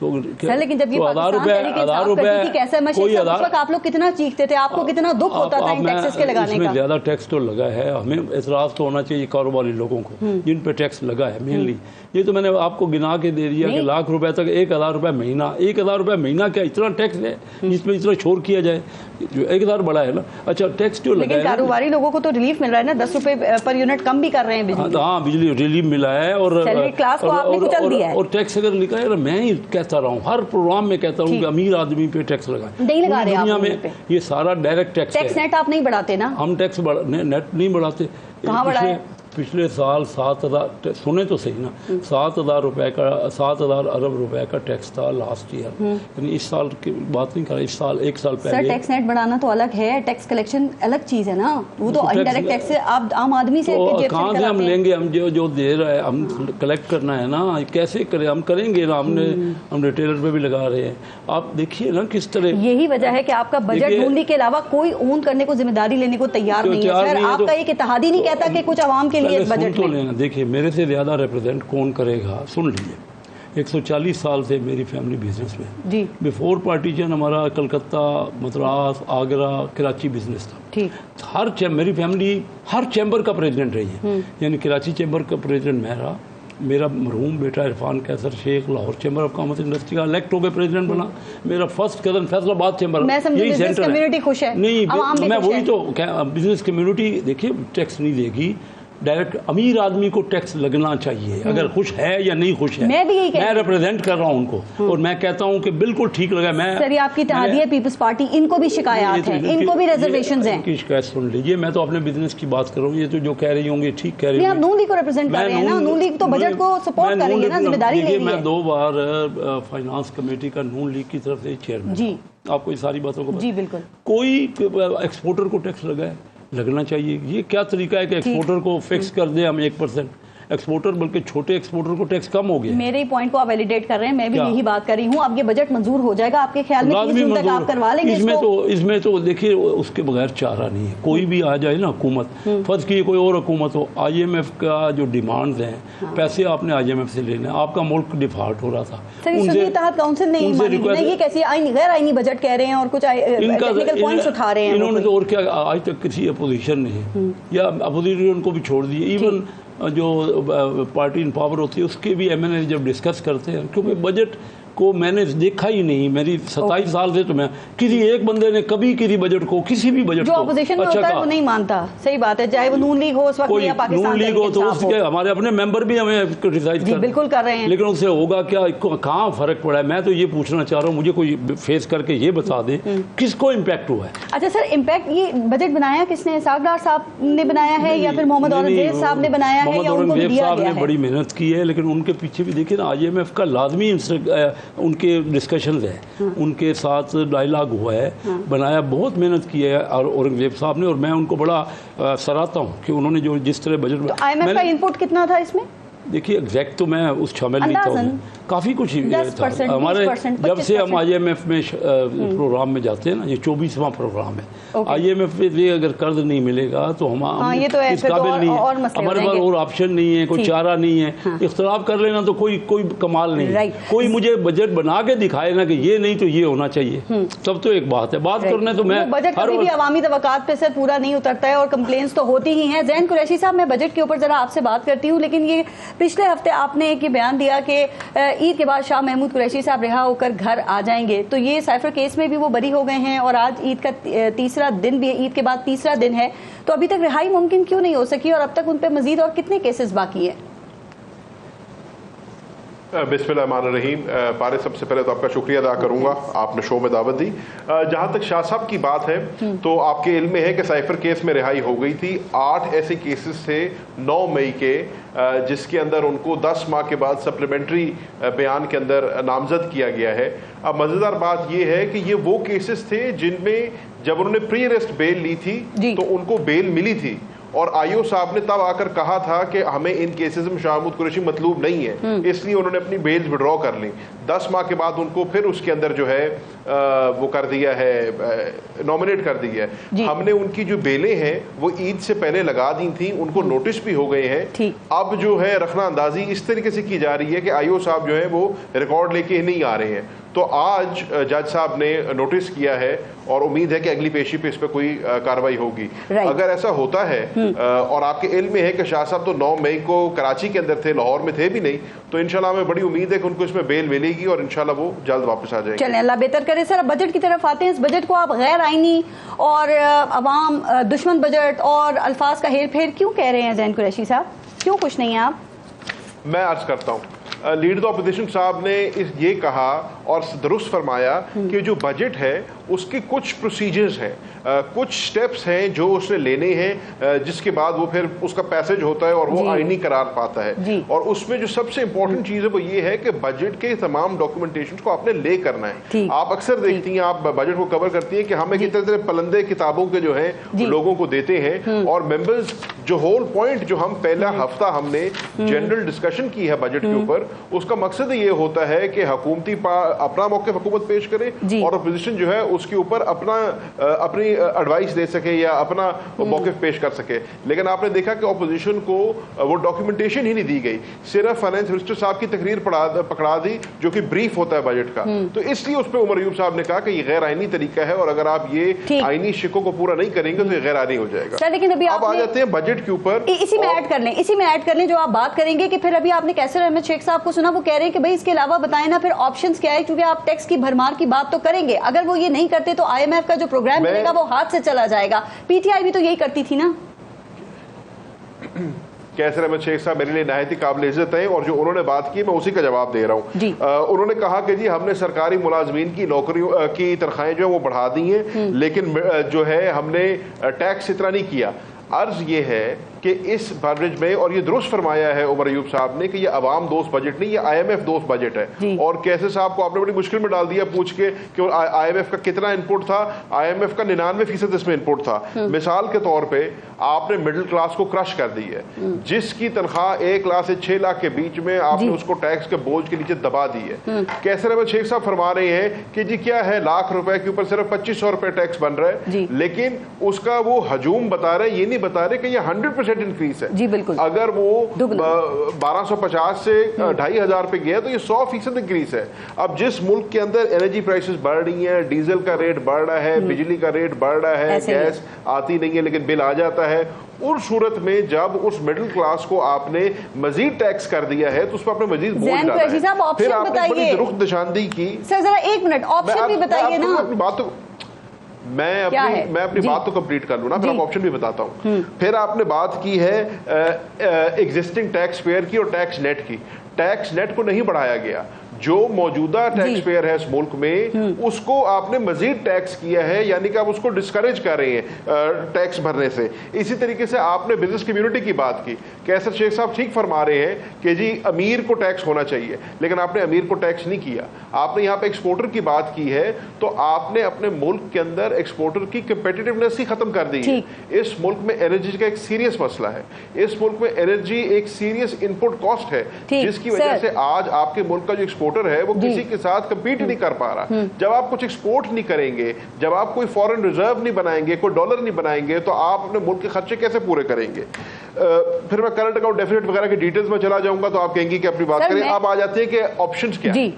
تو لیکن جب یہ ہزار روپے کوئی آپ لوگ کتنا چیختے تھے, آپ کو کتنا دکھ ہوتا تھا ان ٹیکسز کے لگانے کا. اس میں زیادہ ٹیکس تو لگا ہے, ہمیں اعتراض تو ہونا چاہیے کاروباری لوگوں کو جن پہ ٹیکس لگا ہے مینلی. یہ تو میں نے آپ کو گنا کے دے دیا کہ لاکھ روپے تک 1000 روپے مہینہ. 1000 روپے مہینہ کیا اتنا ٹیکس ہے جس میں اتنا شور کیا جائے؟ جو 1000 بڑا ہے نا. اچھا ٹیکس جو لگا ہے, لیکن کاروباری لوگوں کو تو ریلیف مل رہا ہے نا, 10 روپے پر یونٹ کم بھی کر رہے ہیں بجلی. ہاں بجلی ریلیف ملا ہے, اور ٹیکس اگر لکھا ہے, میں ہی کہتا رہا ہوں ہر پروگرام میں کہتا ہوں کہ امیر آدمی پہ ٹیکس لگائیں. نہیں لگا رہے دنیا میں یہ سارا ڈائریکٹ ٹیکس ہے. ٹیکس نیٹ آپ نہیں بڑھاتے نا؟ ہم ٹیکس نیٹ نہیں بڑھاتے. کہاں بڑھائے؟ پچھلے سال 7000 سنے تو صحیح نا, 7000 روپے کا 7000 ارب روپے کا ٹیکس تھا لاسٹ ایئر. یعنی اس سال کی بات نہیں کر رہا, اس سال ایک سال پہلے. سر ٹیکس نیٹ بڑھانا تو الگ ہے, ٹیکس کلیکشن الگ چیز ہے نا. وہ تو انڈائریکٹ ٹیکس آپ عام آدمی سے کہاں سے ہم لیں گے؟ ہم جو دے رہا ہے ہم کلیکٹ کرنا ہے نا, کیسے کریں؟ ہم کریں گے نا. ہم ریٹیلر پہ بھی لگا رہے ہیں. آپ دیکھیے نا کس طرح. یہی وجہ ہے کہ آپ کا بجٹ نون لیگ کے علاوہ کوئی اون کرنے کو ذمہ داری لینے کو تیار نہیں ہے. سر آپ کا ایک اتحاد ہی نہیں کہتا کہ کچھ عوام کے لیے بجٹ میں. دیکھیے میرے سے زیادہ ریپرزینٹ کون کرے گا؟ سن لیجیے, 140 سال سے میری فیملی بزنس میں جی. بیفور پارٹیشن ہمارا کلکتہ, مدراس, آگرہ, کراچی بزنس تھا. ٹھیک. میری فیملی ہر چیمبر کا پریزیڈنٹ رہی ہے. یعنی کراچی چیمبر کا پریزیڈنٹ میں رہا, میرا مرحوم بیٹا عرفان کیسر شیخ Lahore chamber of commerce industry کا الیکٹ ہو کے پریزیڈنٹ بنا. میرا فرسٹ کزن فیصل آباد چیمبر, یہی سینٹر ہے. نہیں, میں وہی تو بزنس کمیونٹی دیکھیے ٹیکس نہیں دے گی. ڈائریکٹ امیر آدمی کو ٹیکس لگنا چاہیے, اگر خوش ہے یا نہیں خوش ہے. میں ریپرزینٹ کر رہا ہوں ان کو, اور میں کہتا ہوں کہ بالکل ٹھیک لگا. میں سر یہ آپ کی اتحادیہ پیپلز پارٹی, ان کو بھی شکایات ہیں, ان کو بھی ریزرویشنز ہیں. ان کی شکایت سن لیجیے. میں تو اپنے بزنس کی بات کر رہا ہوں, یہ تو جو کہہ رہی ہوں گے ٹھیک کہہ رہی ہوں. آپ نون لیگ کو ریپرزینٹ کر رہے ہیں نا, نون لیگ تو بجٹ کو سپورٹ کر رہی ہے نا, ذمہ داری لے رہی ہے. میں 2 بار فائنانس کمیٹی کا نون لیگ کی طرف سے چیئرمین. جی آپ کو یہ ساری باتوں کو جی بالکل. کوئی ایکسپورٹر کو ٹیکس لگا ہے, لگنا چاہیے. یہ کیا طریقہ ہے کہ ایکسپورٹر کو فکس کر دیں ہم 1%؟ ایکسپورٹر بلکہ چھوٹے ایکسپورٹر کو ٹیکس کم ہو گیا. میرے پوائنٹ کو آپ ویلیڈیٹ کر رہے ہیں, میں بھی یہی بات کر رہی ہوں. اب یہ بجٹ منظور ہو جائے گا آپ کے خیال میں 30 جون تک آپ کروا لیں گے اس میں تو دیکھیے اس کے بغیر چارہ نہیں ہے. کوئی بھی آ جائے نا حکومت, فرض کیجیے کوئی اور حکومت ہو, IMF کا جو ڈیمانڈز ہیں پیسے آپ نے IMF سے لینے. آپ کا ملک ڈیفالٹ ہو رہا تھا. سر تحت کاؤنسل نے یہ کیسی غیر آئینی بجٹ کہہ رہے ہیں اور کچھ ٹیکنیکل پوائنٹس اٹھا رہے ہیں. انہوں نے تو اور کیا, آج تک کسی اپوزیشن نے یا اپوزیشن کو بھی چھوڑ دیے. ایون جو پارٹی ان پاور ہوتی ہے اس کے بھی MNA جب ڈسکس کرتے ہیں, کیونکہ بجٹ کو میں نے دیکھا ہی نہیں. میری 27 سال سے تو میں کسی ایک بندے نے کبھی کسی بجٹ کو, کسی بھی بجٹ کو, جو اپوزیشن میں ہوتا ہے وہ نہیں مانتا. صحیح بات ہے, چاہے وہ نون لیگ ہو اس وقت یا پاکستان نون لیگ ہو, تو اس کے ہمارے اپنے ممبر بھی ہمیں کرٹیسائز جی بالکل کر رہے ہیں. لیکن اس سے ہوگا کیا, کہاں فرق پڑا ہے؟ میں تو یہ پوچھنا چاہ رہا ہوں, مجھے کوئی فیس کر کے یہ بتا دے کس کو امپیکٹ ہوا ہے. اچھا سر, امپیکٹ یہ بجٹ بنایا کس نے؟ اسحاق ڈار صاحب نے بنایا ہے یا پھر محمد اورنگزیب صاحب نے بنایا ہے یا ان کو دیا گیا ہے؟ صاحب نے بڑی محنت کی ہے, لیکن ان کے پیچھے بھی دیکھیں نا IMF کا لازمی ان کے ڈسکشنز ہے, ان کے ساتھ ڈائلاگ ہوا ہے, بنایا, بہت محنت کی ہے اورنگزیب صاحب نے. اور میں ان کو بڑا سراہتا ہوں کہ انہوں نے جو جس طرح بجٹ. IMF کا انپٹ کتنا تھا اس میں؟ دیکھیے ایگزیکٹ تو میں اس شامل نہیں تھا, کافی کچھ ہمارے جب سے ہم IMF میں پروگرام میں جاتے ہیں نا, یہ 24واں پروگرام ہے. IMF سے اگر قرض نہیں ملے گا تو ہم اس قابل نہیں ہے, ہمارے پاس اور آپشن نہیں ہے, کوئی چارہ نہیں ہے. اختلاف کر لینا تو کوئی کمال نہیں ہے. کوئی مجھے بجٹ بنا کے دکھائے نا کہ یہ نہیں تو یہ ہونا چاہیے, تب تو ایک بات ہے. بات کرنے تو میں بجٹ کبھی بھی عوامی توقعات پہ سے پورا نہیں اترتا ہے اور کمپلینس تو ہوتی ہی ہیں. زین قریشی صاحب, میں بجٹ کے اوپر ذرا آپ سے بات کرتی ہوں, لیکن یہ پچھلے ہفتے آپ نے ایک بیان دیا کہ عید کے بعد شاہ محمود قریشی صاحب رہا ہو کر گھر آ جائیں گے, تو یہ سائفر کیس میں بھی وہ بری ہو گئے ہیں اور آج عید کا تیسرا دن بھی, عید کے بعد تیسرا دن ہے, تو ابھی تک رہائی ممکن کیوں نہیں ہو سکی اور اب تک ان پہ مزید اور کتنے کیسز باقی ہیں؟ بسم اللہ الرحمن الرحیم. پارے سب سے پہلے تو آپ کا شکریہ ادا کروں گا, آپ نے شو میں دعوت دی. جہاں تک شاہ صاحب کی بات ہے تو آپ کے علم میں ہے کہ سائفر کیس میں رہائی ہو گئی تھی. 8 ایسے کیسز تھے 9 مئی کے, جس کے اندر ان کو 10 ماہ کے بعد سپلیمنٹری بیان کے اندر نامزد کیا گیا ہے. اب مزیدار بات یہ ہے کہ یہ وہ کیسز تھے جن میں جب انہوں نے پری اریسٹ بیل لی تھی تو ان کو بیل ملی تھی, اور آئیو صاحب نے تب آ کر کہا تھا کہ ہمیں ان کیسز میں شاہ محمود قریشی مطلوب نہیں ہے، اس لیے انہوں نے اپنی بیل وڈرا کر لی. 10 ماہ کے بعد ان کو پھر اس کے اندر جو ہے وہ کر دیا ہے، نامنیٹ کر دیا ہے. ہم نے ان کی جو بیلیں ہیں وہ عید سے پہلے لگا دی تھیں، ان کو نوٹس بھی ہو گئے ہیں. اب جو ہے رخنہ اندازی اس طریقے سے کی جا رہی ہے کہ آئیو صاحب جو ہے وہ ریکارڈ لے کے نہیں آ رہے ہیں. تو آج جج صاحب نے نوٹس کیا ہے اور امید ہے کہ اگلی پیشی پہ اس پہ کوئی کاروائی ہوگی. اگر ایسا ہوتا ہے اور آپ کے علم میں ہے کہ شاہ صاحب تو 9 مئی کو کراچی کے اندر تھے، لاہور میں تھے بھی نہیں، تو انشاءاللہ ہمیں بڑی امید ہے کہ ان کو اس میں بیل ملے گی اور انشاءاللہ وہ جلد واپس آ جائیں گے. چلیں اللہ بہتر کرے. سر اب بجٹ کی طرف آتے ہیں. اس بجٹ کو آپ غیر آئینی اور عوام دشمن بجٹ اور الفاظ کا ہیر پھیر کیوں کہہ رہے ہیں زین قریشی صاحب؟ کیوں خوش نہیں ہیں آپ؟ میں عرض کرتا ہوں، لیڈر اپوزیشن صاحب نے یہ کہا اور درست فرمایا کہ جو بجٹ ہے اس کی کچھ پروسیجرز ہیں، کچھ سٹیپس ہیں جو اس نے لینے ہیں، جس کے بعد وہ پھر اس کا پیسج ہوتا ہے اور وہ آئینی قرار پاتا ہے. اور اس میں جو سب سے امپورٹنٹ چیز ہے وہ یہ ہے کہ بجٹ کے تمام ڈاکیومنٹیشن کو آپ نے لے کرنا ہے. آپ اکثر دیکھتی ہیں، آپ بجٹ کو کور کرتی ہیں کہ ہمیں کتنے طرح پلندے کتابوں کے جو ہیں لوگوں کو دیتے ہیں، اور ممبرز جو ہول پوائنٹ جو ہم پہلا ہفتہ ہم نے جنرل ڈسکشن کی ہے بجٹ کے اوپر، اس کا مقصد یہ ہوتا ہے کہ حکومتی اپنا موقف حکومت پیش کرے اور اپوزیشن جو ہے اس کے اوپر اپنی ایڈوائس دے سکے یا اپنا موقف پیش کر سکے. لیکن آپ نے دیکھا کہ اپوزیشن کو وہ ڈاکیومنٹیشن ہی نہیں دی گئی، صرف فائنانس منسٹر صاحب کی تقریر پکڑا دی جو کہ بریف ہوتا ہے بجٹ کا. تو اس لیے اس پہ عمر ایوب صاحب نے کہا کہ یہ غیر آئینی طریقہ ہے اور اگر آپ یہ آئینی شکوں کو پورا نہیں کریں گے تو یہ غیر آئینی ہو جائے گا. لیکن ابھی اب آ جاتے ہیں بجٹ کے اوپر، اسی میں ایڈ کر لیں جو آپ بات کریں گے کہ پھر ابھی آپ نے کیسر احمد شیخ صاحب کو سنا، وہ کہہ رہے ہیں کہ بھائی اس کے علاوہ بتائیں نا پھر آپشنز کیا ہے، کیونکہ آپ ٹیکس کی بھرمار کی بات تو کریں گے، اگر وہ یہ نہیں کرتے تو آئی ایم ایف کا جو پروگرام ملے گا وہ ہاتھ سے چلا جائے گا. پی ٹی آئی بھی تو یہی کرتی تھی نا. کیسر احمد شیخ صاحب میرے لیے نہایت ہی قابل عزت ہیں اور جو انہوں نے بات کی میں اسی کا جواب دے رہا ہوں. انہوں نے کہا کہ جی ہم نے سرکاری ملازمین کی نوکریوں کی تنخواہیں جو ہیں وہ بڑھا دی ہیں، لیکن جو ہے ہم نے ٹیکس اتنا نہیں کیا. عرض یہ ہے کہ اس بجٹ میں، اور یہ درست فرمایا ہے عمر ایوب صاحب نے کہ یہ عوام دوست بجٹ نہیں، یہ آئی ایم ایف دوست بجٹ ہے. اور کیسے صاحب کو آپ نے بڑی مشکل میں ڈال دیا پوچھ کے کہ آئی ایم ایف کا کتنا ان پٹ تھا. آئی ایم ایف کا 99% اس میں ان پٹ تھا. مثال کے طور پہ آپ نے مڈل کلاس کو کرش کر دی ہے، جس کی تنخواہ 1 لاکھ سے 6 لاکھ کے بیچ میں آپ نے اس کو ٹیکس کے بوجھ کے نیچے دبا دی ہے. کیسر احمد شیخ صاحب فرما رہے ہیں کہ جی کیا ہے، ₹1,00,000 کے اوپر صرف 2500 روپے ٹیکس بن رہا ہے، لیکن اس کا وہ ہجوم بتا رہے ہیں، یہ نہیں بتا رہے کہ یہ 100% انکریز ہے. بالکل. اگر وہ 1250 سے 2500 پہ گیا تو یہ 100% انکریز ہے. اب جس ملک کے اندر انرجی پرائسز بڑھ رہی ہیں، ڈیزل کا ریٹ بڑھ رہا ہے، بجلی کا ریٹ بڑھ رہا ہے، گیس آتی نہیں ہے لیکن بل آ جاتا ہے، اس صورت میں جب اس مڈل کلاس کو آپ نے مزید ٹیکس کر دیا ہے تو اس پر آپ نے مزید بوجھ ڈالا ہے. پھر آپ نے بڑی رخ نشاندہی کی. سر ذرا 1 منٹ آپشن بھی بتائیے نا. میں اپنی بات تو کمپلیٹ کر لوں نا، پھر آپ آپشن بھی بتاتا ہوں. پھر آپ نے بات کی ہے ایگزسٹنگ ٹیکس پیئر کی اور ٹیکس نیٹ کی. ٹیکس نیٹ کو نہیں بڑھایا گیا، جو موجودہ ٹیکس پیئر ہے اس ملک میں اس کو آپ نے مزید ٹیکس کیا ہے، یعنی کہ آپ اس کو ڈسکریج کر رہے ہیں ٹیکس بھرنے سے. اسی طریقے سے آپ نے بزنس کمیونٹی کی بات کی. کیسر شیخ صاحب ٹھیک فرما رہے ہیں کہ جی امیر کو ٹیکس ہونا چاہیے، لیکن آپ نے امیر کو ٹیکس نہیں کیا. آپ نے یہاں پہ ایکسپورٹر کی بات کی ہے تو آپ نے اپنے ملک کے اندر ایکسپورٹر کی کمپیٹیٹیونیس ہی ختم کر دی ہے. اس ملک میں انرجی کا ایک سیریس مسئلہ ہے، اس ملک میں انرجی ایک سیریس ان پٹ کاسٹ ہے، جس کی وجہ سے آج آپ کے ملک کا جو ایکسپورٹر ہے وہ کسی کے ساتھ کمپیٹ نہیں کر پا رہا. جب آپ کچھ ایکسپورٹ نہیں کریں گے، جب آپ کوئی فورن ریزرو نہیں بنائیں گے، کوئی ڈالر نہیں بنائیں گے، تو آپ اپنے ملک کے خرچے کیسے پورے کریں گے؟ پھر میں کرنٹ اکاؤنٹ ڈیفیسٹ وغیرہ کی ڈیٹیلز میں چلا جاؤں گا تو آپ کہیں گے کہ اپنی بات کریں. اب آ جاتے ہیں کہ آپشنز کیا ہیں.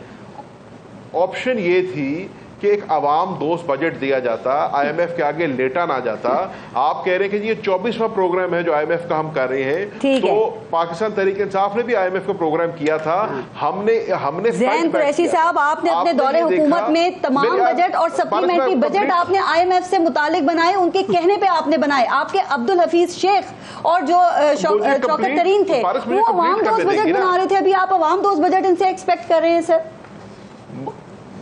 آپشن یہ تھی کہ ایک عوام دوست بجٹ دیا جاتا، آئی ایم ایف کے آگے لیٹا نہ جاتا. آپ کہہ رہے ہیں کہ یہ 24واں پروگرام ہے جو آئی ایم ایف کا ہم کر رہے ہیں، تو پاکستان تحریک انصاف نے بھی آئی ایم ایف کا پروگرام کیا تھا. ہم نے زین قریشی صاحب، آپ نے اپنے دور حکومت میں تمام بجٹ اور سپلیمنٹری بجٹ آپ نے آئی ایم ایف سے متعلق بنائے، ان کے کہنے پہ آپ نے بنائے. آپ کے عبدالحفیظ شیخ اور جو شوکت ترین تھے وہ عوام دوست بجٹ بنا رہے تھے. ابھی آپ عوام دوست بجٹ ان سے ایکسپیکٹ کر رہے ہیں سر؟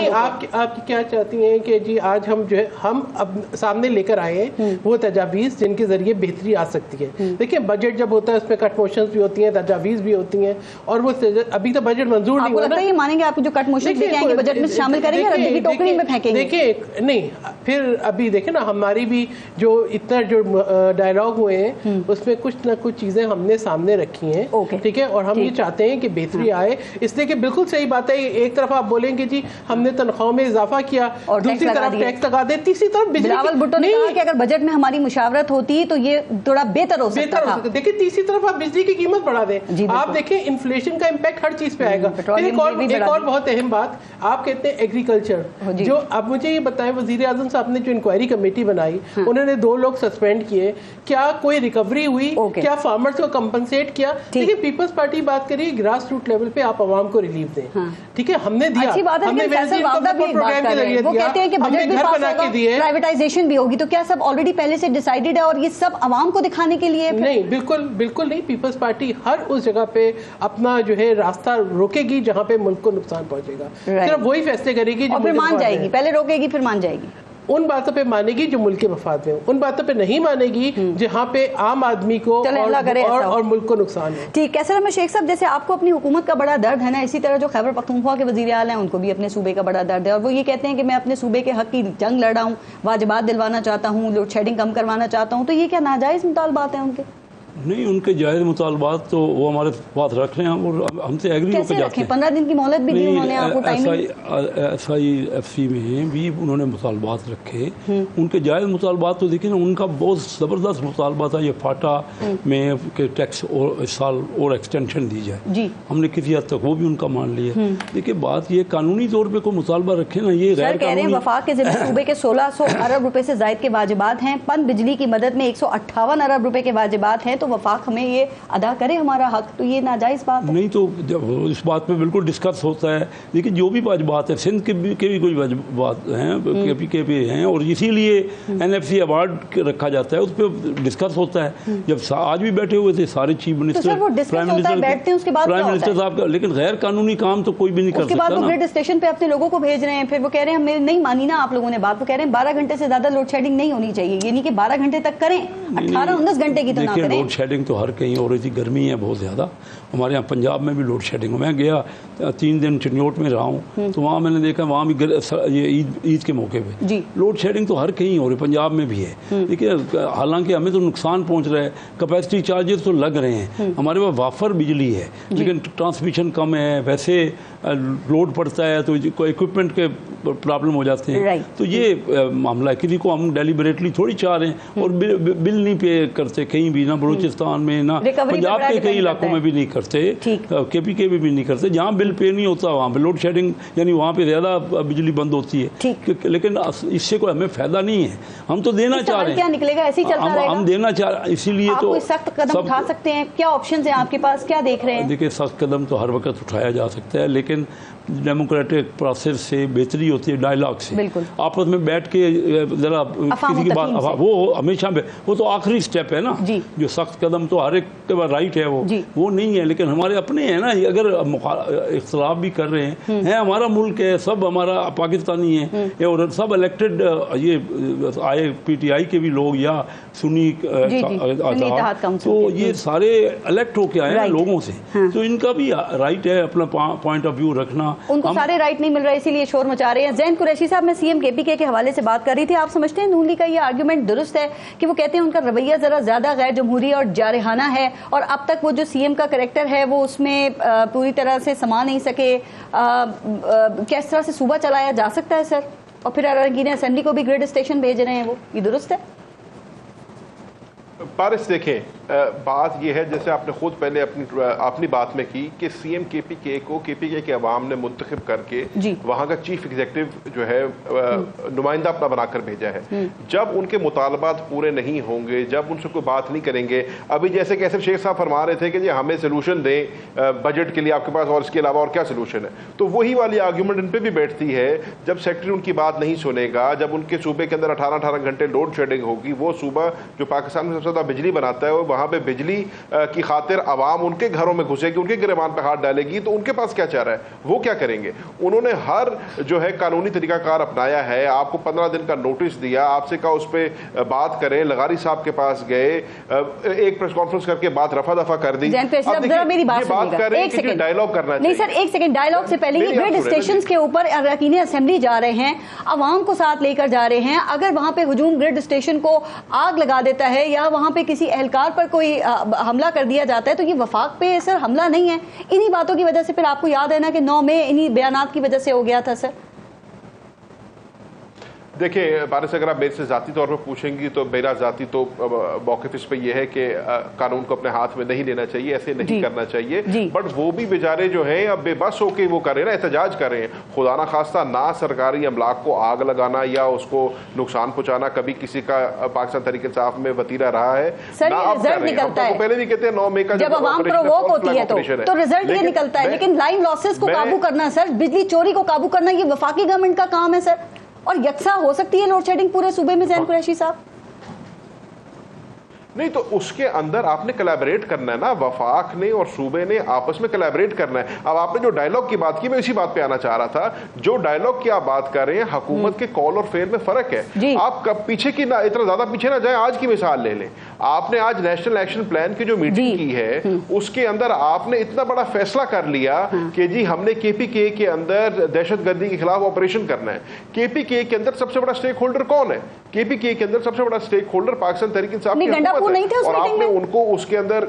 نہیں آپ کیا چاہتی ہیں کہ جی آج ہم جو ہے ہم اب سامنے لے کر آئے ہیں وہ تجاویز جن کے ذریعے بہتری آ سکتی ہے. دیکھیں بجٹ جب ہوتا ہے اس میں کٹ موشنز بھی ہوتی ہیں, تجاویز بھی ہوتی ہیں, اور وہ ابھی تو بجٹ منظور نہیں ہوا نا. یہ مانیں گے آپ جو کٹ موشن لے کے آئیں گے بجٹ میں شامل کریں گے اور ابھی ٹوکری میں پھینکیں گے؟ دیکھیں نہیں, پھر ابھی دیکھیں نا ہماری بھی جو اتنا جو ڈائلاگ ہوئے ہیں اس میں کچھ نہ کچھ چیزیں ہم نے سامنے رکھی ہیں, ٹھیک ہے, اور ہم یہ چاہتے ہیں کہ بہتری آئے. اس لیے کہ بالکل صحیح بات ہے, ایک طرف آپ بولیں گے جی ہم نے تنخواہوں میں اضافہ کیا, دوسری طرف ٹیکس لگا دے, تیسری طرف بجلی. بلاول بھٹو نے کہا کہ اگر بجٹ میں ہماری مشاورت ہوتی تو یہ تھوڑا بہتر ہو سکتا تھا. دیکھیں تیسری طرف آپ بجلی کی قیمت بڑھا دیں, آپ دیکھیں انفلیشن کا امپیکٹ ہر چیز پہ آئے گا. ایک اور بہت اہم بات آپ کہتے ہیں ایگریکلچر, جو اب مجھے یہ بتائیں وزیر اعظم صاحب نے جو انکوائری کمیٹی بنائی انہوں نے 2 لوگ سسپینڈ کیے, کیا کوئی ریکوری ہوئی, کیا فارمرز کو کمپنسیٹ کیا؟ دیکھیں پیپلز پارٹی بات کریے گراس روٹ لیول پہ آپ عوام کو ریلیف دیں, ٹھیک ہے, ہم نے دیا, ہم نے پروگرام کے ذریعے دیا, ہم نے گھر بنا کے دیے, پرائیویٹائزیشن بھی ہوگی, تو کیا سب آلریڈی پہلے سے ڈیسائیڈڈ ہے اور یہ سب عوام کو دکھانے کے لیے؟ نہیں, بالکل نہیں. پیپلز پارٹی ہر اس جگہ پہ اپنا جو ہے راستہ روکے گی جہاں پہ ملک کو نقصان پہنچے گا, صرف وہی فیصلے کرے گی جو پھر مان جائے گی, پہلے روکے گی پھر مان جائے گی. ان باتوں پہ مانے گی جو ملک کے مفاد میں ہو, ان باتوں پہ نہیں مانے گی جہاں پہ عام آدمی کو اور ملک کو نقصان ہے. ٹھیک ہے. احمد شیخ صاحب, جیسے آپ کو اپنی حکومت کا بڑا درد ہے نا, اسی طرح جو خیبر پختونخوا کے وزیر اعلیٰ ہیں ان کو بھی اپنے صوبے کا بڑا درد ہے, اور وہ یہ کہتے ہیں کہ میں اپنے صوبے کے حق کی جنگ لڑا ہوں, واجبات دلوانا چاہتا ہوں, لوڈ شیڈنگ کم کروانا چاہتا ہوں. تو یہ کیا ناجائز مطالبات ہیں ان کے؟ نہیں, ان کے جائز مطالبات تو وہ ہمارے پاس رکھ رہے ہیں اور ہم سے ایگری ہو کے جاتے ہیں. 15 دن کی مہلت بھی دی انہوں نے آپ کو, SIFC میں بھی انہوں نے مطالبات رکھے. ان کے جائز مطالبات تو دیکھیں نا, ان کا بہت زبردست مطالبہ تھا یہ فاٹا میں کہ ٹیکس اور اس سال اور ایکسٹینشن دی جائے. ہم نے کسی حد تک وہ بھی ان کا مان لیا. دیکھیے بات یہ قانونی طور پہ کوئی مطالبہ رکھے نا, یہ غیر کہہ رہے ہیں وفاق کے ذریعے صوبے کے 1600 ارب روپے سے زائد کے واجبات ہیں, پن بجلی کی مدد میں 158 ارب روپے کے واجبات ہیں, تو وفاق ہمیں یہ ادا کرے ہمارا حق, تو یہ ناجائز بات ہے؟ نہیں, تو اس بات پہ بالکل ڈسکس ہوتا ہے, لیکن جو بھی واجبات ہیں سندھ کے بھی کوئی واجبات ہیں, کے بھی ہیں, اور اسی لیے NFC ایوارڈ رکھا جاتا ہے, اس پہ ڈسکس ہوتا ہے. جب آج بھی بیٹھے ہوئے تھے سارے چیف منسٹر, پرائم منسٹر صاحب, لیکن غیر قانونی کام تو کوئی بھی نہیں کر سکتا. اس کے بعد وہ گریڈ اسٹیشن پہ اپنے لوگوں کو بھیج رہے ہیں, پھر وہ کہہ رہے ہیں ہمیں نہیں مانی نا آپ لوگوں نے بات, وہ کہہ رہے ہیں 12 گھنٹے سے زیادہ لوڈ شیڈنگ نہیں ہونی چاہیے, یعنی کہ 12 گھنٹے تک کریں, 18-19 گھنٹے کی تو نہ کریں. لوڈ شیڈنگ تو ہر کہیں ہو رہی تھی, گرمی ہے بہت زیادہ, ہمارے یہاں پنجاب میں بھی لوڈ شیڈنگ. میں گیا 3 دن چنیوٹ میں رہا ہوں, تو وہاں میں نے دیکھا وہاں بھی یہ عید کے موقع پہ لوڈ شیڈنگ تو ہر کہیں ہو رہی, پنجاب میں بھی ہے. لیکن حالانکہ ہمیں تو نقصان پہنچ رہا ہے, کیپیسٹی چارجز تو لگ رہے ہیں, ہمارے پاس وافر بجلی ہے لیکن ٹرانسمیشن کم ہے, ویسے لوڈ پڑتا ہے تو کوئی اکوپمنٹ کے پرابلم ہو جاتے ہیں. تو یہ معاملہ ہے, کسی کو ہم ڈیلیبریٹلی تھوڑی چاہ رہے ہیں, اور بل نہیں پے کرتے کہیں بھی, نہ بلوچستان میں نہ پنجاب کے کئی علاقوں میں بھی نہیں کرتے, KPK کے بھی نہیں کرتے. جہاں بل پے نہیں ہوتا وہاں پہ لوڈ شیڈنگ, یعنی وہاں پہ زیادہ بجلی بند ہوتی ہے, لیکن اس سے کوئی ہمیں فائدہ نہیں ہے. ہم تو دینا چاہ رہے ہیں, کیا نکلے گا ایسے ہی چلتا رہے گا, ہم دینا چاہ رہے ہیں, اسی لیے تو سخت قدم اٹھا سکتے ہیں. کیا آپشنز ہیں آپ کے پاس, کیا دیکھ رہے ہیں؟ دیکھیں سخت قدم تو ہر وقت اٹھایا جا سکتا ہے, لیکن ڈیموکریٹک پروسیس سے بہتری ہوتی ہے ڈائلاگ سے, آپس میں بیٹھ کے ذرا کسی کی بات, وہ ہمیشہ وہ تو آخری سٹیپ ہے نا. جو سخت قدم تو ہر ایک کے بعد رائٹ ہے, وہ نہیں ہے, لیکن ہمارے اپنے ہیں نا. اگر اختلاف بھی کر رہے ہیں, ہمارا ملک ہے, سب ہمارا پاکستانی ہے, اور سب الیکٹڈ یہ آئے PTI کے بھی لوگ یا سنی تو یہ سارے الیکٹ ہو کے آئے ہیں لوگوں سے, تو ان کا بھی رائٹ ہے اپنا پوائنٹ آف ویو رکھنا. ان کو سارے رائٹ نہیں مل رہے, اسی لیے شور مچا رہے ہیں. زین قریشی صاحب, میں CM KPK کے حوالے سے بات کر رہی تھی, آپ سمجھتے ہیں نون لیگ کا یہ آرگیومنٹ درست ہے کہ وہ کہتے ہیں ان کا رویہ ذرا زیادہ غیر جمہوری اور جارحانہ ہے, اور اب تک وہ جو CM کا کریکٹر ہے وہ اس میں پوری طرح سے سما نہیں سکے, کس طرح سے صوبہ چلایا جا سکتا ہے سر؟ اور پھر اراکین اسمبلی کو بھی گریڈ اسٹیشن بھیج رہے ہیں, وہ یہ درست ہے؟ پارس دیکھیں, بات یہ ہے جیسے آپ نے خود پہلے اپنی بات میں کی کہ CM KPK کو KPK کے عوام نے منتخب کر کے وہاں کا چیف ایگزیکٹو جو ہے نمائندہ اپنا بنا کر بھیجا ہے. جب ان کے مطالبات پورے نہیں ہوں گے, جب ان سے کوئی بات نہیں کریں گے, ابھی جیسے کہ اسف شیخ صاحب فرما رہے تھے کہ جی ہمیں سلوشن دیں بجٹ کے لیے آپ کے پاس, اور اس کے علاوہ اور کیا سلوشن ہے, تو وہی والی آرگیومنٹ ان پہ بھی بیٹھتی ہے. جب سیکٹری ان کی بات نہیں سنے گا, جب ان کے صوبے کے اندر 18 گھنٹے لوڈ شیڈنگ ہوگی, وہ صوبہ جو پاکستان میں سب سے زیادہ بجلی بناتا ہے, وہ وہاں پہ بجلی کی خاطر عوام ان کے گھروں میں گھسے گی, ان کے گریبان پہ ہاتھ ڈالے گی, تو ان کے پاس کیا چارہ ہے, وہ کیا کریں گے؟ انہوں نے ہر جو ہے قانونی طریقہ کار اپنایا ہے, آپ کو 15 دن کا نوٹس دیا, آپ سے کہا اس پہ بات کریں, لغاری صاحب کے پاس گئے, ایک پریس کانفرنس کر کے بات رفع دفع کر دی. میری بات کر رہے ہیں ڈائلاگ کرنا نہیں سر, ایک سیکنڈ, ڈائلاگ سے پہلے یہ گریڈ اسٹیشنز کے اوپر اراکین اسمبلی جا رہے ہیں, عوام کو ساتھ لے کر جا رہے ہیں. اگر وہاں پہ ہجوم گریڈ اسٹیشن کو آگ لگا دیتا ہے یا وہاں پہ کسی اہلکار پر کوئی حملہ کر دیا جاتا ہے تو یہ وفاق پہ سر حملہ نہیں ہے. انہی باتوں کی وجہ سے پھر آپ کو یاد ہے نا کہ 9 مئی انہی بیانات کی وجہ سے ہو گیا تھا سر. دیکھیں بارش, اگر آپ میرے سے ذاتی طور پر پوچھیں گی تو میرا ذاتی تو موقف اس پہ یہ ہے کہ قانون کو اپنے ہاتھ میں نہیں لینا چاہیے, ایسے نہیں کرنا چاہیے. بٹ وہ بھی بیچارے جو ہیں اب بے بس ہو کے وہ کر رہے ہیں نا, احتجاج کر رہے ہیں. خدا نہ خواستہ نہ سرکاری املاک کو آگ لگانا یا اس کو نقصان پہنچانا کبھی کسی کا پاکستان تحریک انصاف میں وتیرہ رہا ہے. سر یہ رزلٹ نکلتا ہے, پہلے بھی کہتے ہیں 9 مئی کا جب عوام پرووک ہوتی ہے تو رزلٹ یہ نکلتا ہے. لیکن لائن لاسز کو قابو کرنا سر, بجلی چوری کو قابو کرنا, یہ وفاقی گورنمنٹ کا کام ہے سر. اور یکساں ہو سکتی ہے لوڈ شیڈنگ پورے صوبے میں زین قریشی صاحب؟ نہیں, تو اس کے اندر آپ نے کلیبریٹ کرنا ہے نا, وفاق نے اور صوبے نے آپس میں کلیبریٹ کرنا ہے. اب آپ نے جو ڈائلاگ کی بات کی, میں اسی بات پہ آنا چاہ رہا تھا. جو ڈائلاگ کی آپ بات کر رہے ہیں, حکومت کے کال اور فعل میں فرق ہے. آپ کب پیچھے کی اتنا زیادہ پیچھے نہ جائیں, آج کی مثال لے لیں. آپ نے آج نیشنل ایکشن پلان کی جو میٹنگ کی ہے اس کے اندر آپ نے اتنا بڑا فیصلہ کر لیا کہ جی ہم نے کے پی کے کے اندر دہشت گردی کے خلاف آپریشن کرنا ہے. کے پی کے کے اندر سب سے بڑا سٹیک ہولڈر کون ہے؟ کے پی کے کے اندر سب سے بڑا سٹیک ہولڈر پاکستان تحریک انصاف کی حکومت ہے, اور آپ نے ان کو اس کے اندر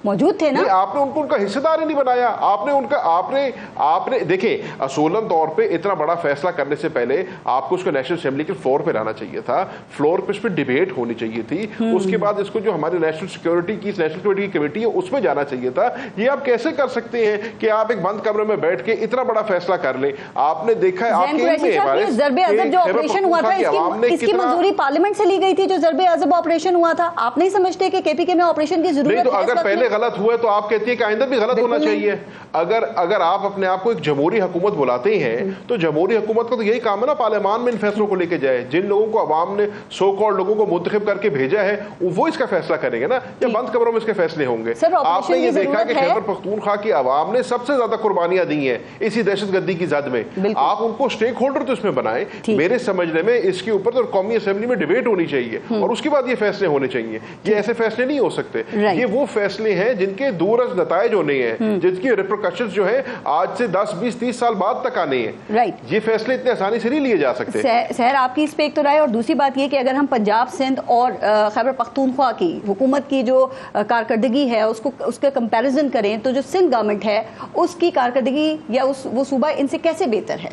موجود تھے نا. آپ نے ان کو ان کا حصہ دار ہی نہیں بنایا. آپ نے دیکھیں اصولاً طور پہ اتنا بڑا فیصلہ کرنے سے پہلے آپ کو اس کو نیشنل اسمبلی کے فلور پہ لانا چاہیے تھا, فلور پہ اس پہ ڈیبیٹ ہونی چاہیے تھی. اس کے بعد اس کو جو ہماری نیشنل سیکورٹی کی کمیٹی ہے اس میں جانا چاہیے تھا. یہ آپ کیسے کر سکتے ہیں کہ آپ ایک بند کمرے میں بیٹھ کے اتنا بڑا فیصلہ کر لیں؟ آپ نے دیکھا ہے ضرب عضب جو آپریشن ہوا تھا اس کی منظوری پارلیمنٹ سے لی گئی تھی, جو ضرب عضب آپریشن ہوا تھا. آپ نہیں سمجھتے کہ کے پی کے میں آپریشن کی ضرورت ہے؟ اگر پہلے غلط ہوا تو آپ کہتی ہے کہ آئندہ بھی غلط ہونا چاہیے. اگر آپ اپنے آپ کو ایک جمہوری حکومت بلاتے ہیں تو جمہوری حکومت کا تو یہی کام ہے نا, پارلیمان میں ان فیصلوں کو لے کے جائے. جن لوگوں کو عوام نے سو کالڈ لوگوں کو منتخب کر کے بھیجا ہے وہ اس کا فیصلہ کریں گے نا, یا بند قبروں میں اس کے فیصلے ہوں گے. آپ نے یہ دیکھا کہ خیبر پختونخوا کی عوام نے سب سے زیادہ قربانیاں دی ہیں اسی دہشت گردی کی زد میں. آپ ان کو اسٹیک ہولڈر تو اس میں بنائیں. میرے سمجھنے میں اس کے اوپر تو قومی اسمبلی میں ڈیبیٹ ہونی چاہیے اور اس کے بعد یہ فیصلے ہونے چاہیے. یہ ایسے فیصلے نہیں ہو سکتے. یہ وہ فیصلے ہیں جن کے دور از نتائج ہونے ہیں, جس کی ریپرکشنز جو ہے آج سے 10 20 30 سال بعد تک آنے ہیں. یہ فیصلے اتنے آسانی سے نہیں لیے جا سکتے. سہر آپ کی اس پہ ایک تو رائے, اور دوسری بات یہ کہ اگر ہم پنجاب سندھ اور خیبر پختونخوا کی حکومت کی جو کارکردگی ہے اس کا کمپیریزن کریں تو جو سندھ گورنمنٹ ہے اس کی کارکردگی یا وہ صوبہ ان سے کیسے بہتر ہے؟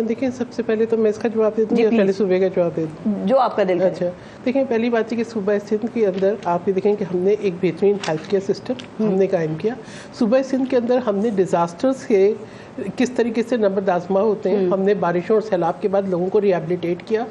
دیکھیں سب سے پہلے تو میں اس کا جواب دے دوں یا پہلے صوبے کا جواب دے دوں جو آپ کا دل کرے. اچھا دیکھیں, پہلی بات ہے کہ صوبہ سندھ کے اندر آپ یہ دیکھیں کہ ہم نے ایک بہترین ہیلتھ کیئر سسٹم ہم نے قائم کیا. صوبہ سندھ کے اندر ہم نے ڈیزاسٹرز کے کس طریقے سے نمبر آزما ہوتے ہیں, ہم نے بارشوں اور سیلاب کے بعد لوگوں کو ریہیبلیٹیٹ کیا,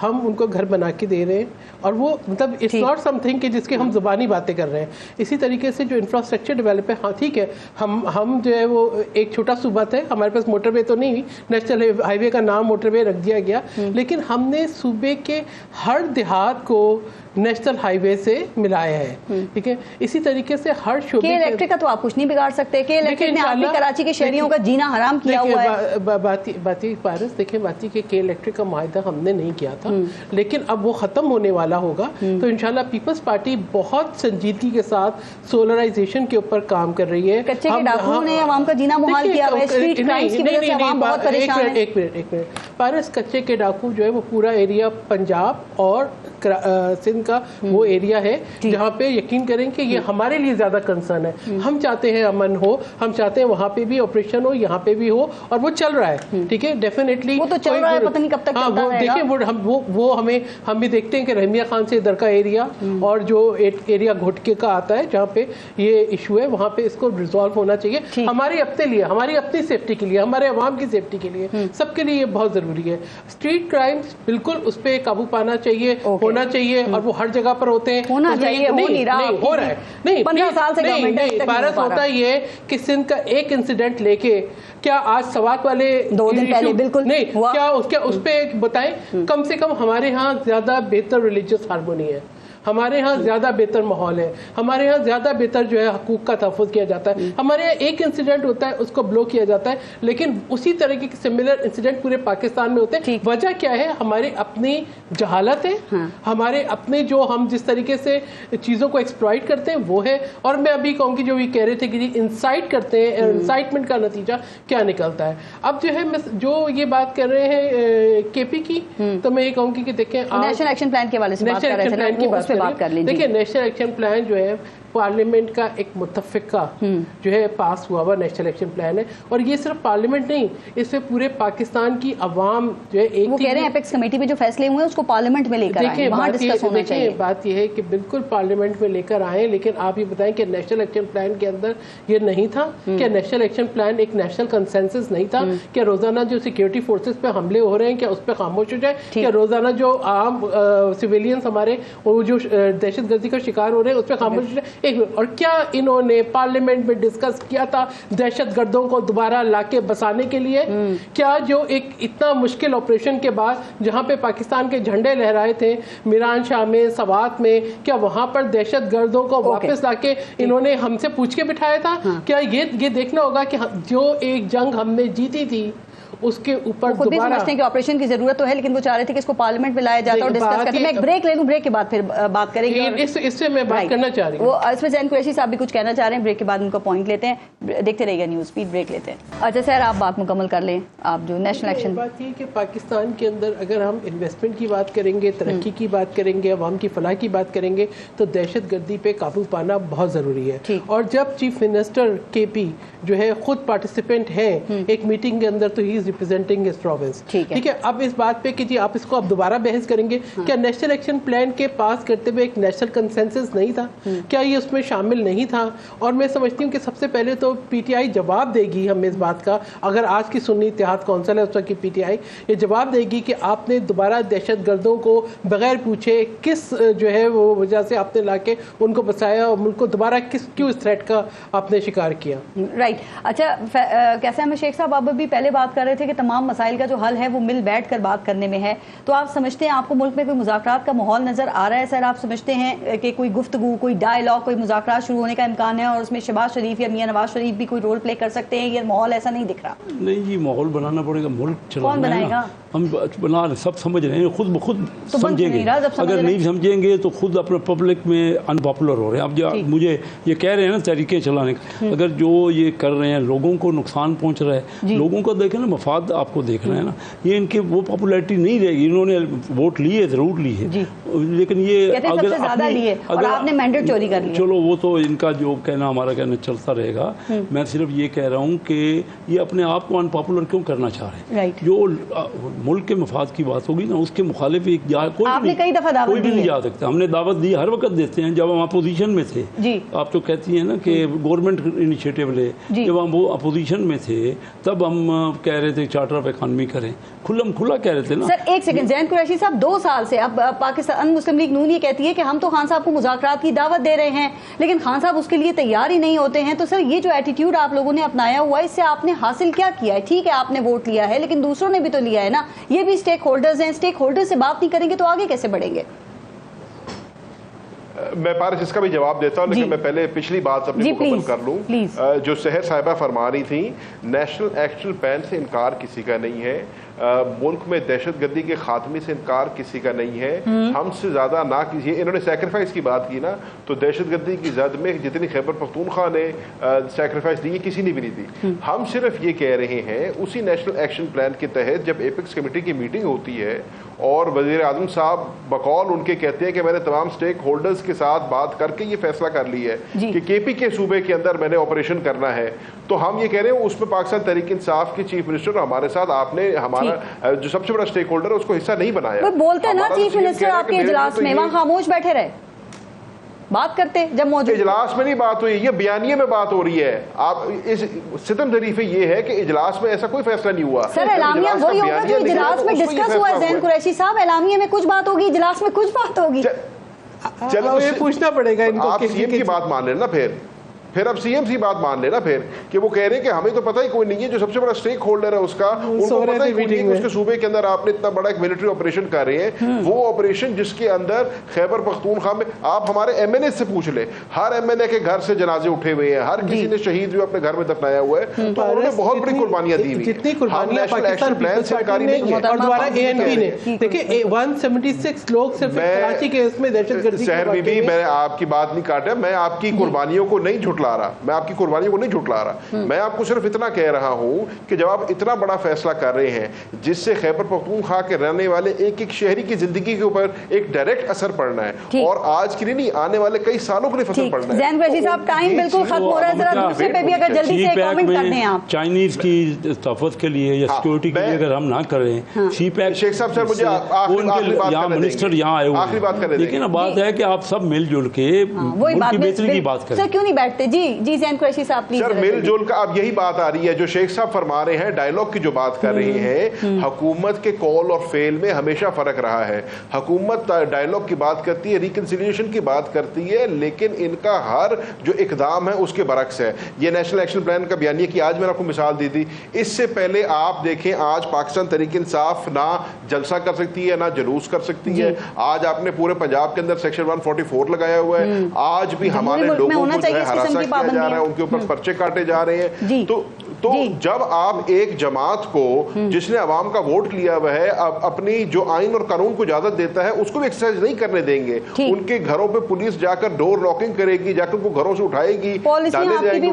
ہم ان کو گھر بنا کے دے رہے ہیں. اور وہ مطلب اٹس ناٹ سم تھنگ کہ جس کے ہم زبانی باتیں کر رہے ہیں. اسی طریقے سے جو انفراسٹرکچر ڈیولپ ہے, ہاں ٹھیک ہے, ہم جو ہے وہ ایک چھوٹا صوبہ تھا, ہمارے پاس موٹر وے تو نہیں ہوئی, نیشنل ہائی وے کا نام موٹر وے رکھ دیا گیا, لیکن ہم نے صوبے کے ہر دیہات کو نیشنل ہائی وے سے ملایا ہے. ٹھیک ہے, اسی طریقے سے ہر شعبے کے الیکٹرک کا تو آپ کچھ نہیں بگاڑ سکتے. کہ الیکٹرک نے آپ کی کراچی کے شہریوں کا جینا حرام کیا ہوا ہے. باتی پارس دیکھیں, باتی کے الیکٹرک کا معاہدہ ہم نے نہیں کیا تھا, لیکن اب وہ ختم ہونے والا ہوگا. تو انشاءاللہ پیپلز پارٹی بہت سنجیدگی کے ساتھ سولرائزیشن کے اوپر کام کر رہی ہے. کچے کے ڈاکوؤں نے عوام کا جینا محال کیا ہوا ہے, اسٹریٹ کرائمز کی وجہ سے عوام بہت پریشان ہے. ایک منٹ پارس, کچے کے ڈاکو جو ہے وہ پورا ایریا پنجاب اور سندھ کا وہ ایریا ہے جہاں پہ یقین کریں کہ یہ ہمارے لیے زیادہ کنسرن ہے. ہم چاہتے ہیں امن ہو, ہم چاہتے ہیں وہاں پہ بھی آپریشن ہو, یہاں پہ بھی ہو, اور وہ چل رہا ہے. ٹھیک ہے, ڈیفینیٹلی وہ تو چل رہا ہے, پتہ نہیں کب تک چلتا رہے گا. دیکھیں وہ ہم بھی دیکھتے ہیں کہ رحمیہ خان سے ادھر کا ایریا اور جو ایریا گھٹکے کا آتا ہے جہاں پہ یہ ایشو ہے, وہاں پہ اس کو ریزالو ہونا چاہیے. ہمارے اپنے لیے, ہماری اپنی سیفٹی کے لیے, ہمارے عوام کی سیفٹی کے لیے, سب کے لیے یہ بہت ضروری ہے. اسٹریٹ کرائمز بالکل اس پہ قابو پانا چاہیے, ہونا چاہیے, اور وہ ہر جگہ پر ہوتے ہیں. ہونا چاہیے, ہو رہا ہے. نہیں 15 سال سے گورنمنٹ بھارت ہوتا یہ کہ سندھ کا ایک انسیڈنٹ لے کے, کیا آج سوات والے 2 دن پہلے بالکل نہیں, کیا اس پہ بتائیں, کم سے کم ہمارے ہاں زیادہ بہتر ریلیجیس ہارمونی ہے, ہمارے یہاں زیادہ بہتر ماحول ہے, ہمارے یہاں زیادہ بہتر جو ہے حقوق کا تحفظ کیا جاتا ہے. ہمارے یہاں ایک انسیڈنٹ ہوتا ہے اس کو بلو کیا جاتا ہے, لیکن اسی طرح کے سملر انسیڈنٹ پورے پاکستان میں ہوتے ہیں. وجہ کیا ہے؟ ہماری اپنی جہالت ہے, ہمارے اپنے جو ہم جس طریقے سے چیزوں کو ایکسپلائٹ کرتے ہیں وہ ہے. اور میں ابھی کہوں کہ جو بھی کہہ رہے تھے کہ انسائٹ کرتے ہیں, انسائٹمنٹ کا نتیجہ کیا نکلتا ہے. اب جو ہے جو یہ بات کر رہے ہیں کے پی کی, تو میں یہ کہوں گی کہ دیکھیں نیشنل ایکشن پلان کے حوالے سے بات کر رہے تھے, بات کر لیں. دیکھیں نیشنل ایکشن پلان جو ہے پارلیمنٹ کا ایک متفقہ جو ہے پاس ہوا نیشنل ایکشن پلان ہے, اور یہ صرف پارلیمنٹ نہیں, اس میں پورے پاکستان کی عوام جو ہے ایک, وہ کہہ رہے ہیں اپیکس کمیٹی میں جو فیصلے ہوئے ہیں اس کو پارلیمنٹ میں لے کر آئیں, وہاں ڈسکس ہونا چاہیے. بات یہ ہے کہ بالکل پارلیمنٹ میں لے کر آئیں, لیکن آپ یہ بتائیں کہ نیشنل ایکشن پلان کے اندر یہ نہیں تھا کہ نیشنل ایکشن پلان ایک نیشنل کنسنسس نہیں تھا کہ روزانہ جو سیکورٹی فورسز پہ حملے ہو رہے ہیں کیا اس پہ خاموش ہو جائے, کہ روزانہ جو عام سویلینز ہمارے وہ جو دہشت گردی کا شکار ہو رہے ہیں اس پہ خاموش ہو جائے. اور کیا انہوں نے پارلیمنٹ میں ڈسکس کیا تھا دہشت گردوں کو دوبارہ لا کے بسانے کے لیے؟ کیا جو ایک اتنا مشکل آپریشن کے بعد جہاں پہ پاکستان کے جھنڈے لہرائے تھے میران شاہ میں, سوات میں, کیا وہاں پر دہشت گردوں کو واپس لا کے انہوں نے ہم سے پوچھ کے بٹھایا تھا؟ کیا یہ دیکھنا ہوگا کہ جو ایک جنگ ہم نے جیتی تھی اس کے اوپر خود بھی سمجھتے ہیں کہ آپریشن کی ضرورت تو ہے, لیکن وہ چاہ رہے تھے کہ اس کو پارلیمنٹ میں لایا جاتا اور ڈسکس کرتے. میں ایک بریک لے لوں, بریک کے بعد پھر بات کریں گے. اس سے میں بات کرنا چاہ رہی ہوں, وہ اس میں زین قریشی صاحب بھی کچھ کہنا چاہ رہے ہیں, بریک کے بعد ان کا پوائنٹ لیتے ہیں. دیکھتے رہیے گا نیوز اسپیڈ, بریک لیتے ہیں. اچھا سر, آپ بات مکمل کر لیں. آپ جو نیشنل ایکشن, بات یہ کہ پاکستان کے اندر اگر ہم انویسٹمنٹ کی بات کریں گے, ترقی کی بات کریں گے, عوام کی فلاح کی بات کریں گے, تو دہشت گردی پہ قابو پانا بہت ضروری ہے. اور جب چیف منسٹر کے پی جو ہے خود پارٹیسپینٹ ہیں ایک میٹنگ کے اندر, تو ہی از ریپرزینٹنگ ہز پروونس. ٹھیک ہے, اب اس بات پہ کہ جی آپ اس کو اب دوبارہ بحث کریں گے, کیا نیشنل ایکشن پلان کے پاس کرتے ہوئے ایک نیشنل کنسنسس نہیں تھا؟ کیا یہ اس میں شامل نہیں تھا؟ اور میں سمجھتی ہوں کہ سب سے پہلے تو پی ٹی آئی جواب دے گی ہمیں اس بات کا, اگر آج کی سنی اتحاد کونسل ہے اس وقت کی پی ٹی آئی یہ جواب دے گی کہ آپ نے دوبارہ دہشت گردوں کو بغیر پوچھے کس جو ہے وہ وجہ سے آپ نے لا کے ان کو بسایا اور ملک کو دوبارہ کیوں اس تھریٹ کا آپ نے شکار کیا. رائٹ. اچھا کیسے احمد شیخ صاحب, آپ ابھی پہلے بات کر رہے تھے کہ تمام مسائل کا جو حل ہے وہ مل بیٹھ کر بات کرنے میں ہے, تو آپ سمجھتے ہیں آپ کو ملک میں کوئی مذاکرات کا ماحول نظر آ رہا ہے سر؟ آپ سمجھتے ہیں کہ کوئی گفتگو, کوئی ڈائیلاگ, کوئی مذاکرات شروع ہونے کا امکان ہے, اور اس میں شہباز شریف یا میاں نواز شریف بھی کوئی رول پلے کر سکتے ہیں؟ یہ ماحول ایسا نہیں دکھ رہا. نہیں جی, ماحول بنانا پڑے گا, ملک چلانا کون بنائے گا؟ ہم بنا رہے, سب سمجھ رہے ہیں, خود بخود سمجھیں گے. اگر نہیں سمجھیں گے تو خود اپنے پبلک میں ان پاپولر ہو رہے ہیں. اب جو مجھے یہ کہہ رہے ہیں نا طریقے چلانے کا, اگر جو یہ کر رہے ہیں لوگوں کو نقصان پہنچ رہا ہے, لوگوں کو دیکھیں نا, مفاد آپ کو دیکھنا ہے نا, یہ ان کی وہ پاپولیرٹی نہیں رہے گی. انہوں نے ووٹ لیے, ضرور لی ہے, لیکن یہ اگر آپ نے مینڈیٹ چوری کر لیا, چلو وہ تو ان کا جو کہنا, ہمارا کہنا چلتا رہے گا. میں صرف یہ کہہ رہا ہوں کہ یہ اپنے آپ کو ان پاپولر کیوں کرنا چاہ رہے ہیں؟ جو ملک کے مفاد کی بات ہوگی نا, اس کے مخالف کوئی بھی نہیں جا سکتا. ہم نے دعوت دی, ہر وقت دیتے ہیں. جب ہم اپوزیشن میں تھے, آپ تو کہتی ہیں نا کہ گورنمنٹ انیشیٹو لے, جب ہم وہ اپوزیشن میں تھے تب ہم کہہ رہے تھے چارٹر آف اکانومی کریں, کھلم کھلا کہہ رہے تھے نا. سر ایک سیکنڈ, زین قریشی صاحب 2 سال سے اب پاکستان مسلم لیگ نون یہ کہتی ہے کہ ہم تو خان صاحب کو مذاکرات کی دعوت دے رہے ہیں, لیکن خان صاحب اس کے لیے تیار ہی نہیں ہوتے ہیں. تو سر یہ جو ایٹیٹیوڈ آپ لوگوں نے اپنایا ہوا ہے, اس سے آپ نے حاصل کیا کیا ہے؟ ٹھیک ہے آپ نے ووٹ لیا ہے, لیکن دوسروں نے بھی تو لیا ہے نا, یہ بھی اسٹیک ہولڈرز ہیں. اسٹیک ہولڈر سے بات نہیں کریں گے تو آگے کیسے بڑھیں گے؟ میں پارس اس کا بھی جواب دیتا ہوں, لیکن میں پہلے پچھلی بات اپنی مکمل کر لوں. جو سحر صاحبہ فرما رہی تھیں, نیشنل ایکشن پلان سے انکار کسی کا نہیں ہے, ملک میں دہشت گردی کے خاتمے سے انکار کسی کا نہیں ہے. ہم سے زیادہ نہ کسی, انہوں نے سیکریفائس کی بات کی نا, تو دہشت گردی کی زد میں جتنی خیبر پختونخوا نے سیکریفائس دی ہے کسی نے بھی نہیں دی. ہم صرف یہ کہہ رہے ہیں اسی نیشنل ایکشن پلان کے تحت جب ایپیکس کمیٹی کی میٹنگ ہوتی ہے اور وزیر اعظم صاحب بقول ان کے کہتے ہیں کہ میں نے تمام اسٹیک ہولڈرز کے ساتھ بات کر کے یہ فیصلہ کر لی ہے کہ کے پی کے صوبے کے اندر میں نے آپریشن کرنا ہے, تو ہم یہ کہہ رہے ہیں اس میں پاکستان تحریک انصاف کے چیف منسٹر ہمارے ساتھ, آپ نے ہمارا جو سب سے بڑا اسٹیک ہولڈر ہے اس کو حصہ نہیں بنایا. بولتے ہیں نا چیف منسٹر آپ کے اجلاس میں, وہاں خاموش بیٹھے رہے, بات کرتے جب موجود. اجلاس میں نہیں بات ہوئی, یہ بیانیے میں بات ہو رہی ہے. آپ اس ستم ظریف یہ ہے کہ اجلاس میں ایسا کوئی فیصلہ نہیں ہوا. سر اعلامیہ وہی ہوگا جو اجلاس میں ڈسکس ہوا ہے. زین قریشی صاحب, اعلامیہ میں کچھ بات ہوگی, اجلاس میں کچھ بات ہوگی. چلو یہ پوچھنا پڑے گا ان کو. آپ سی ایم کی بات مان لیں نا, پھر پھر اب سی ایم سی بات مان لینا پھر کہ وہ کہہ رہے ہیں کہ ہمیں تو پتہ ہی کوئی نہیں ہے، جو سب سے بڑا سٹیک ہولڈر ہے اس کا، ان کو پتہ ہی کوئی نہیں ہے کہ اس کے صوبے کے اندر آپ نے اتنا بڑا ایک ملٹری آپریشن کر رہے ہیں، وہ آپریشن جس کے اندر خیبر پختونخوا میں آپ ہمارے ایم این اے سے پوچھ لیں، ہر ایم این اے کے گھر سے جنازے اٹھے ہوئے ہیں، ہر کسی نے شہید جو اپنے گھر میں دفنایا ہوا ہے، تو انہوں نے بہت بڑی قربانیاں دی ہوئی جتنی قربانیاں پاکستان پیپلز پارٹی نے اور دوبارہ اے این پی نے، دیکھیں 176 لوگ صرف کراچی کے اس میں دہشت گردی، سحر بی بی میں آپ کی بات نہیں کاٹا، میں آپ کی قربانیوں کو نہیں جھٹلا رہا، میں آپ کی قربانیوں کو نہیں جھٹلا رہا، میں آپ کو صرف اتنا کہہ رہا ہوں کہ جب آپ اتنا بڑا فیصلہ کر رہے ہیں جس سے خیبر پختونخوا کے رہنے والے ایک ایک شہری کی زندگی کے اوپر ایک ڈائریکٹ اثر پڑنا ہے، اور آج کے لیے نہیں آنے والے کئی سالوں کے لیے فصل پڑنا ہے۔ زین قریشی صاحب ٹائم بالکل ختم ہو رہا ہے، ذرا دوسرے پہ بھی اگر جلدی سے کامنٹ کر دیں آپ۔ چائنیز کی تحفظ کے لیے یا سیکورٹی کے لیے اگر ہم نہ کریں، سی پیک شیخ صاحب سر مجھے یہاں منسٹر یہاں آئے ہوئے، لیکن بات ہے کہ آپ سب مل جل کے ملک کی بہتری کی بات کریں۔ سر کیوں نہیں بیٹھتے؟ جی زین قریشی صاحب پلیز۔ سر مل جل کا اب یہی بات آ رہی ہے جو شیخ صاحب فرما رہے ہیں، ڈائیلاگ کی جو بات کر رہی ہیں، حکومت کے کال اور فیل میں ہمیشہ فرق رہا ہے۔ حکومت ڈائیلاگ کی بات کرتی ہے، ریکنسیلیشن کی بات کرتی ہے، لیکن ان کا ہر جو اقدام ہے اس کے برعکس ہے۔ یہ نیشنل ایکشن پلان کا بیانیہ کی آج میں نے آپ کو مثال دی تھی، اس سے پہلے آپ دیکھیں آج پاکستان تحریک انصاف نہ جلسہ کر سکتی ہے نہ جلوس کر سکتی ہے، آج آپ نے پورے پنجاب کے اندر سیکشن 144 لگایا ہوا ہے، آج بھی ہمارے لوگوں کو جو ہے ہراساں کیا جا رہا ہے، ان کے اوپر پرچے کاٹے جا رہے ہیں۔ تو جب آپ ایک جماعت کو جس نے عوام کا ووٹ لیا ہوا ہے اپنی جو آئین اور قانون کو اجازت دیتا ہے اس کو بھی ایکسرسائز نہیں کرنے دیں گے، ان کے گھروں پہ پولیس جا کر ڈور لاکنگ کرے گی، جا کر ان کو گھروں سے اٹھائے گی، ڈالے جائیں گے،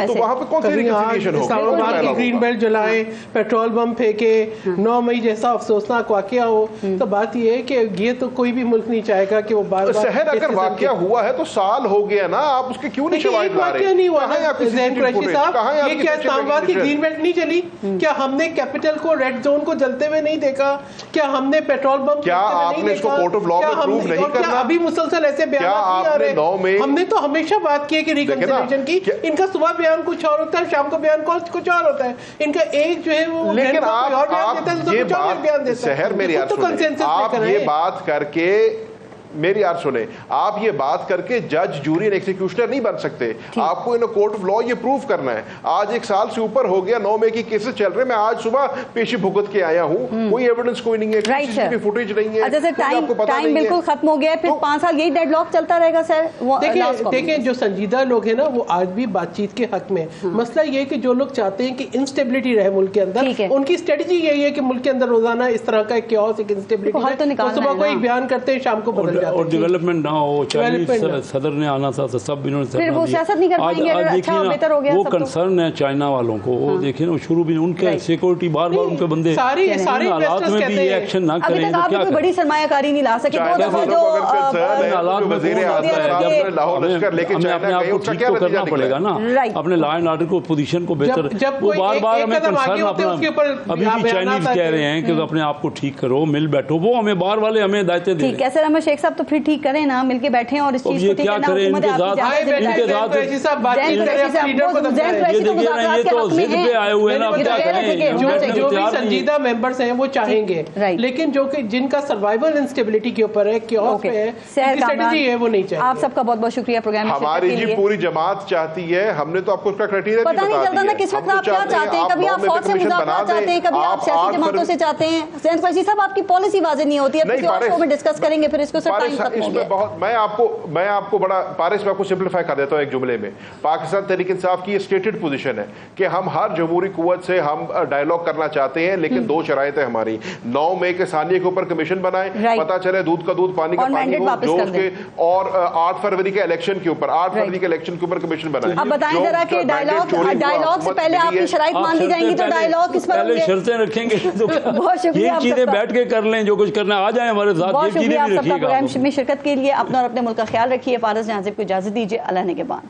تو وہاں پہ کون سی ریکنسیلیشن ہوگی؟ اسلام آباد کی گرین بیلٹ جلائے، پیٹرول بم پھینکے، 9 مئی جیسا افسوسناک واقعہ ہو، تو بات یہ ہے کہ یہ تو کوئی بھی ملک نہیں چاہے گا کہ وہ بار بار شہر اگر واقعہ ہوا ہے تو سال ہو گیا نا، آپ اس کے کیوں نہیں شواہد لا رہے؟ نہیں ہوا زین قریشی صاحب، یہ کیا اسلام آباد کی گرین بیلٹ نہیں چلی؟ کیا ہم نے کیپٹل کو ریڈ زون کو جلتے ہوئے نہیں دیکھا؟ کیا ہم نے پیٹرول بم کیا آپ نے اس کو کورٹ آف لا میں پروف نہیں کرنا؟ ابھی مسلسل ایسے بیانات نہیں آ رہے؟ ہم نے تو ہمیشہ بات کی ہے کہ ریکنسیلیشن کی، ان کا صبح بیان کچھ اور ہوتا ہے، شام کو بیان کچھ اور ہوتا ہے، ان کا ایک جو ہے وہ لیکن آپ سحر میری آپ یہ بات کر کے میری یار سنیں، آپ یہ بات کر کے جج جوری اور ایکزیکیوشنر نہیں بن سکتے، آپ کو ان کورٹ آف لا یہ پروف کرنا ہے۔ آج 1 سال سے اوپر ہو گیا، 9 مئی کی کیسز چل رہے ہیں، میں آج صبح پیشی بھگت کے آیا ہوں، کوئی ایویڈنس کوئی نہیں ہے، کسی کی فوٹیج نہیں ہے، ٹائم بالکل ختم ہو گیا ہے، پھر 5 سال یہی ڈیڈ لاک چلتا رہے گا سر۔ دیکھیں جو سنجیدہ لوگ ہیں نا وہ آج بھی بات چیت کے حق میں، مسئلہ یہ کہ جو لوگ چاہتے ہیں کہ انسٹیبلٹی رہے ملک کے اندر، ان کی اسٹریٹجی یہی ہے کہ ملک کے اندر روزانہ اس طرح کا ایک کیوس، ایک انسٹیبلٹی، صبح کو ایک بیان کرتے ہیں، شام کو بدل جاتے ہیں، اور ڈیولپمنٹ نہ ہو، چائنیز صدر نے آنا تھا تو سب انہوں نے وہ سیاست نہیں کر پائیں گے، اگر اچھا بہتر ہو گیا وہ کنسرن ہے چائنا والوں کو، وہ دیکھیں نا شروع بھی ان کے سیکورٹی بار بار ان کے بندے سارے حالات میں بھی ایکشن نہ کریں تو کیا کریں؟ بڑی سرمایہ کاری نہیں لا سکے، حالات میں اپنے آپ کو ٹھیک تو کرنا پڑے گا نا، اپنے لا اینڈ آرڈر کو پوزیشن کو بہتر، وہ بار بار ہمیں کنسرن اپنا ابھی بھی چائنیز کہہ رہے ہیں کہ اپنے آپ کو ٹھیک کرو، مل بیٹھو، وہ ہمیں بار والے ہمیں ہدایتیں دے رہے ہیں۔ کیسے رحمت شیخ صاحب تو پھر ٹھیک کریں نا، مل کے بیٹھیں اور اس چیز کو ٹھیک کرنا، حکومت یہ تو ضد پہ آئے ہوئے نا، کیا کریں؟ جو بھی سنجیدہ ممبرز ہیں وہ چاہیں گے، لیکن جو کہ جن کا سروائیول انسٹیبلٹی کے اوپر ہے، کیوس پہ ہے، اسٹریٹجی ہے، وہ نہیں چاہیے۔ آپ سب کا بہت بہت شکریہ پروگرام میں شرکت کے لیے۔ ہماری پوری جماعت چاہتی ہے، ہم نے تو آپ کو اس کا کرائٹیریا پتہ نہیں چلتا نا کس وقت آپ کیا چاہتے ہیں، کبھی آپ فوج سے مذاکرات چاہتے ہیں، کبھی آپ سیاسی جماعتوں سے چاہتے ہیں۔ زین قریشی صاحب آپ کی پالیسی واضح نہیں ہوتی ہے، کسی اور شو میں ڈسکس کریں گے، پھر اس کو سر ٹائم ختم ہو گیا۔ میں آپ کو بڑا پارس میں آپ کو سمپلیفائی کر دیتا ہوں ایک جملے میں۔ پاکستان تحریک انصاف کی یہ اسٹیٹڈ پوزیشن ہے کہ ہم ہر جمہوری قوت سے ہم ڈائیلاگ کرنا چاہتے ہیں، لیکن 2 شرائط ہیں ہماری۔ 9 مئی کے ثانیے کے اوپر کمیشن بنائیں، پتہ چلے دودھ کا دودھ پانی کا پانی ہو جو اس کے، اور 8 فروری کے الیکشن کے اوپر 8 فروری کے الیکشن کے اوپر کمیشن بنائیں۔ اب بتائیں ذرا کہ ڈائیلاگ سے پہلے آپ کی شرائط مان لی جائیں گی تو ڈائیلاگ کس پر پہلے شرطیں رکھیں گے، یہ چیزیں بیٹھ کے کر لیں، جو کچھ کرنا آ جائیں ہمارے ساتھ، یہ چیزیں بھی رکھیے گا۔ میں شرکت کے لیے اپنا اور اپنے ملک کا خیال رکھیے۔ پارس جہاں سے کو اجازت دیجیے، اللہ نے کے بعد۔